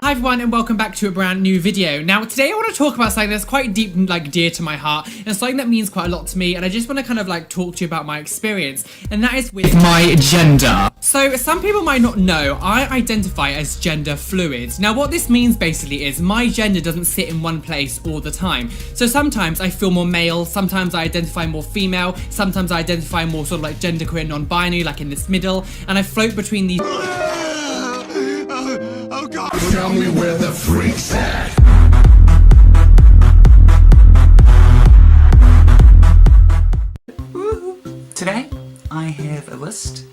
Hi everyone and welcome back to a brand new video. Now today I want to talk about something that's quite deep and dear to my heart and something that means quite a lot to me, and I just want to kind of talk to you about my experience, and that is with my gender. So some people might not know, I identify as gender fluid. Now what this means basically is my gender doesn't sit in one place all the time. So sometimes I feel more male, sometimes I identify more female, sometimes I identify more sort of like genderqueer non-binary, like in this middle, and I float between these. Oh God! Tell me where the freak's at. Today, I have a list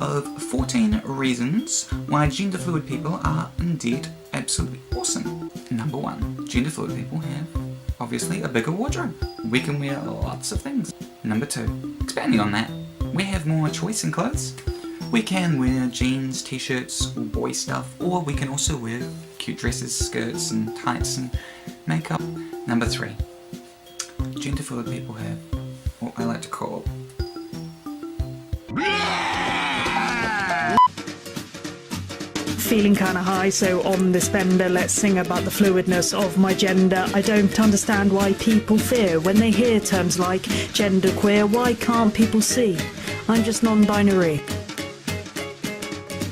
of 14 reasons why gender fluid people are indeed absolutely awesome. Number 1, gender fluid people have obviously a bigger wardrobe. We can wear lots of things. Number 2, expanding on that, we have more choice in clothes. We can wear jeans, t-shirts, or boy stuff, or we can also wear cute dresses, skirts and tights and makeup. Number 3, gender fluid people have what I like to call feeling kinda high, so on this bender let's sing about the fluidness of my gender. I don't understand why people fear when they hear terms like genderqueer. Why can't people see? I'm just non-binary.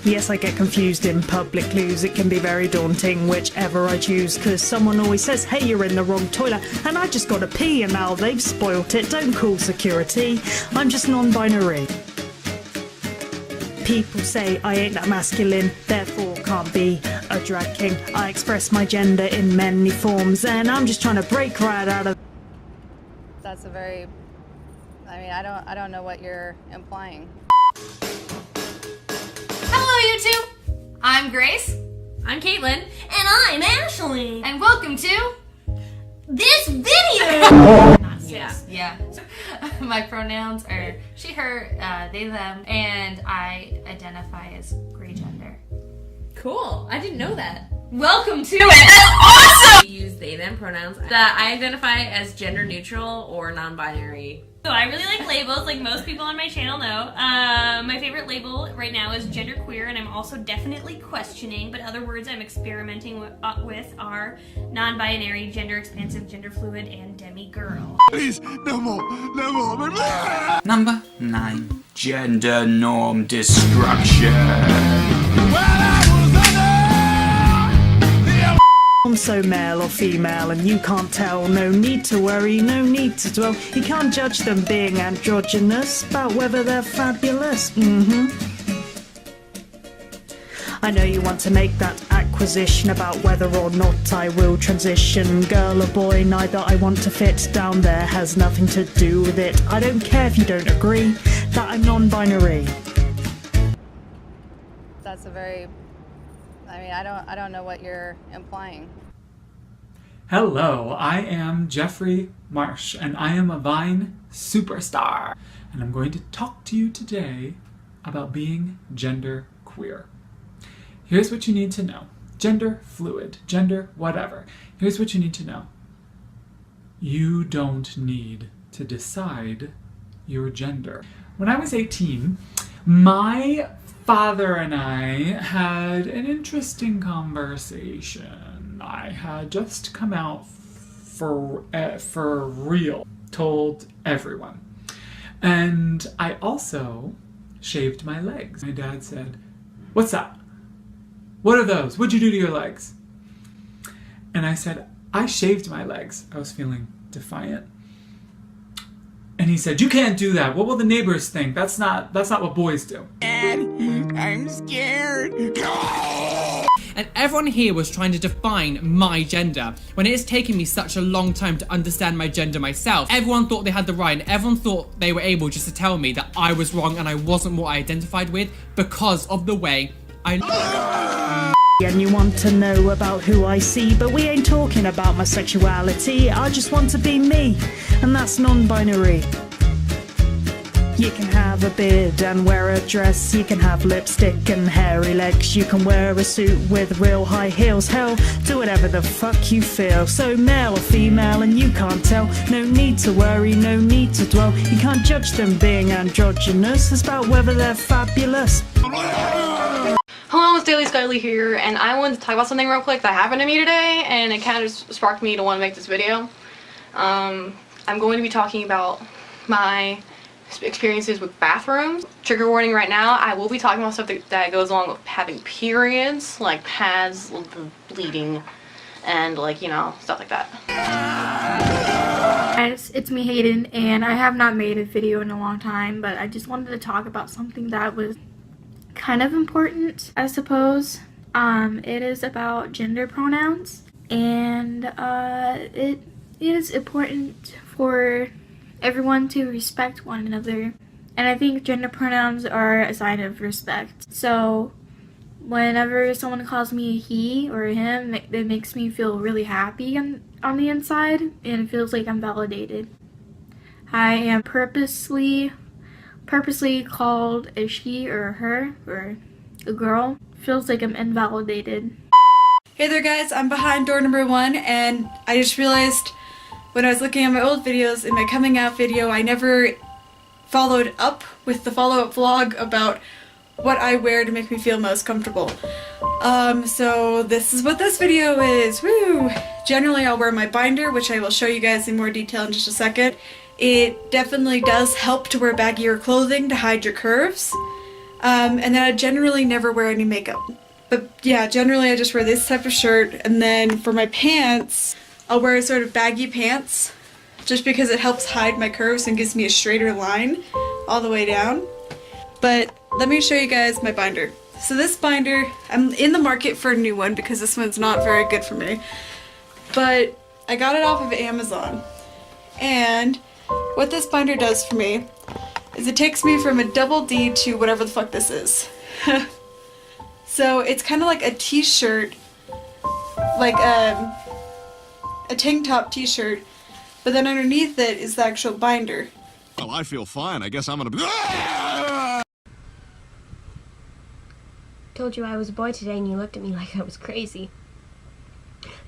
Yes, I get confused in public clues. It can be very daunting, whichever I choose, cause someone always says, hey, you're in the wrong toilet, and I just gotta pee, and now they've spoilt it. Don't call security. I'm just non-binary. People say I ain't that masculine, therefore can't be a drag king. I express my gender in many forms, and I'm just trying to break right out of. That's a very, I don't know what you're implying. Hello YouTube! I'm Grace. I'm Caitlin. And I'm Ashley. And welcome to this video! Not sis. Yeah. My pronouns are she, her, they, them, and I identify as gray gender. Cool. I didn't know that. Welcome to it! Awesome! We use they, them pronouns. That I identify as gender neutral or non-binary. So I really like labels, like most people on my channel know. My favorite label right now is genderqueer, and I'm also definitely questioning, but other words I'm experimenting with are non-binary, gender expansive, gender fluid, and demi-girl. Please, no more, no more. Number 9, gender norm destruction. I'm so male or female and you can't tell. No need to worry, no need to dwell. You can't judge them being androgynous about whether they're fabulous. I know you want to make that acquisition about whether or not I will transition. Girl or boy, neither I want to fit down there, has nothing to do with it. I don't care if you don't agree that I'm non-binary. That's a very, I don't know what you're implying. Hello, I am Jeffrey Marsh, and I am a Vine superstar. And I'm going to talk to you today about being gender queer. Here's what you need to know. Gender fluid, gender whatever. Here's what you need to know. You don't need to decide your gender. When I was 18, my father and I had an interesting conversation. I had just come out for real, told everyone. And I also shaved my legs. My dad said, "What's that? What are those? What'd you do to your legs?" And I said, "I shaved my legs." I was feeling defiant. And he said, "You can't do that. What will the neighbors think? That's not what boys do." Dad, I'm scared. And everyone here was trying to define my gender, when it has taken me such a long time to understand my gender myself. Everyone thought they had the right, and everyone thought they were able just to tell me that I was wrong and I wasn't what I identified with because of the way I look. And you want to know about who I see, but we ain't talking about my sexuality. I just want to be me, and that's non-binary. You can have a beard and wear a dress. You can have lipstick and hairy legs. You can wear a suit with real high heels. Hell, do whatever the fuck you feel. So male or female and you can't tell. No need to worry, no need to dwell. You can't judge them being androgynous. It's about whether they're fabulous. Hello everyone, it's Daily Skyly here, and I wanted to talk about something real quick that happened to me today, and it kind of sparked me to want to make this video. I'm going to be talking about my experiences with bathrooms. Trigger warning right now, I will be talking about stuff that goes along with having periods, like pads, bleeding, and like, you know, stuff like that. Guys, it's me Hayden, and I have not made a video in a long time, but I just wanted to talk about something that was kind of important, I suppose. It is about gender pronouns, and it is important for everyone to respect one another, and I think gender pronouns are a sign of respect. So whenever someone calls me he or him, it makes me feel really happy on the inside, and it feels like I'm validated. I am purposely called a she or a her or a girl. Feels like I'm invalidated. Hey there guys, I'm behind door number 1, and I just realized when I was looking at my old videos, in my coming out video, I never followed up with the follow-up vlog about what I wear to make me feel most comfortable. So this is what this video is. Woo! Generally I'll wear my binder, which I will show you guys in more detail in just a second. It definitely does help to wear baggier clothing to hide your curves. And then I generally never wear any makeup. But yeah, generally I just wear this type of shirt, and then for my pants, I'll wear sort of baggy pants, just because it helps hide my curves and gives me a straighter line all the way down. But let me show you guys my binder. So this binder, I'm in the market for a new one because this one's not very good for me. But I got it off of Amazon. And what this binder does for me is it takes me from a double D to whatever the fuck this is. So it's kind of like a t-shirt, like a tank top t-shirt, but then underneath it is the actual binder. Well, I feel fine. I guess I'm gonna be... Told you I was a boy today and you looked at me like I was crazy.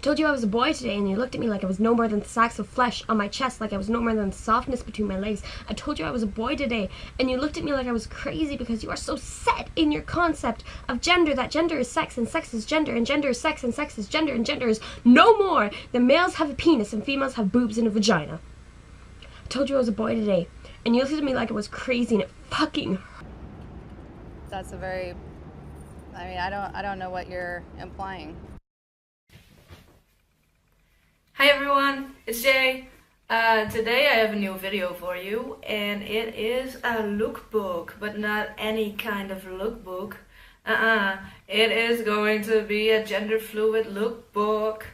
Told you I was a boy today and you looked at me like I was no more than sacks of flesh on my chest, like I was no more than softness between my legs. I told you I was a boy today and you looked at me like I was crazy because you are so set in your concept of gender, that gender is sex and sex is gender and gender is sex and sex is gender and gender is no more than males have a penis and females have boobs and a vagina. I told you I was a boy today and you looked at me like I was crazy and it fucking hurt. That's a very, I mean, I don't know what you're implying. Hi everyone, it's Jay. Today I have a new video for you, and it is a lookbook, but not any kind of lookbook. It is going to be a gender fluid lookbook.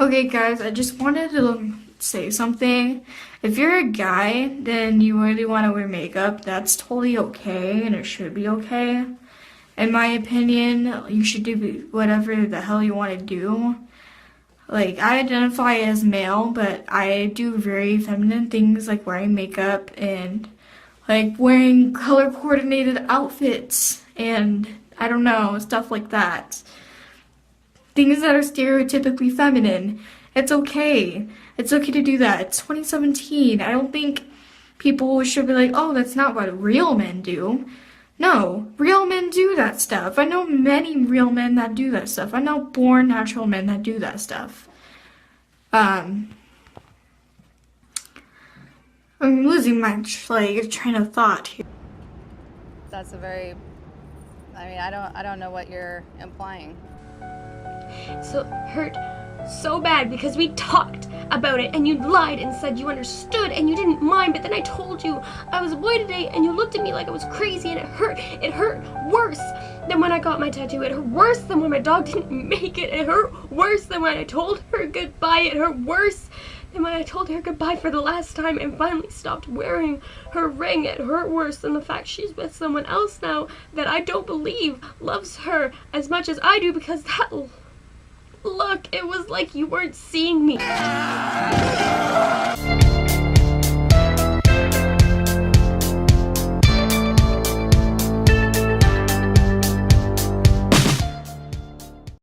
Okay guys, I just wanted to say something. If you're a guy, then you really want to wear makeup. That's totally okay, and it should be okay. In my opinion, you should do whatever the hell you want to do. Like, I identify as male, but I do very feminine things like wearing makeup and like wearing color coordinated outfits and I don't know, stuff like that. Things that are stereotypically feminine. It's okay. It's okay to do that. It's 2017. I don't think people should be like, oh, that's not what real men do. No, real men do that stuff. I know many real men that do that stuff. I know born natural men that do that stuff. I'm losing my train of thought here. That's a very, I mean, I don't know what you're implying. So hurt so bad because we talked about it and you lied and said you understood and you didn't mind, but then I told you I was a boy today and you looked at me like I was crazy and it hurt. It hurt worse than when I got my tattoo. It hurt worse than when my dog didn't make it. It hurt worse than when I told her goodbye. It hurt worse than when I told her goodbye for the last time and finally stopped wearing her ring. It hurt worse than the fact she's with someone else now that I don't believe loves her as much as I do, because that Look, it was like you weren't seeing me.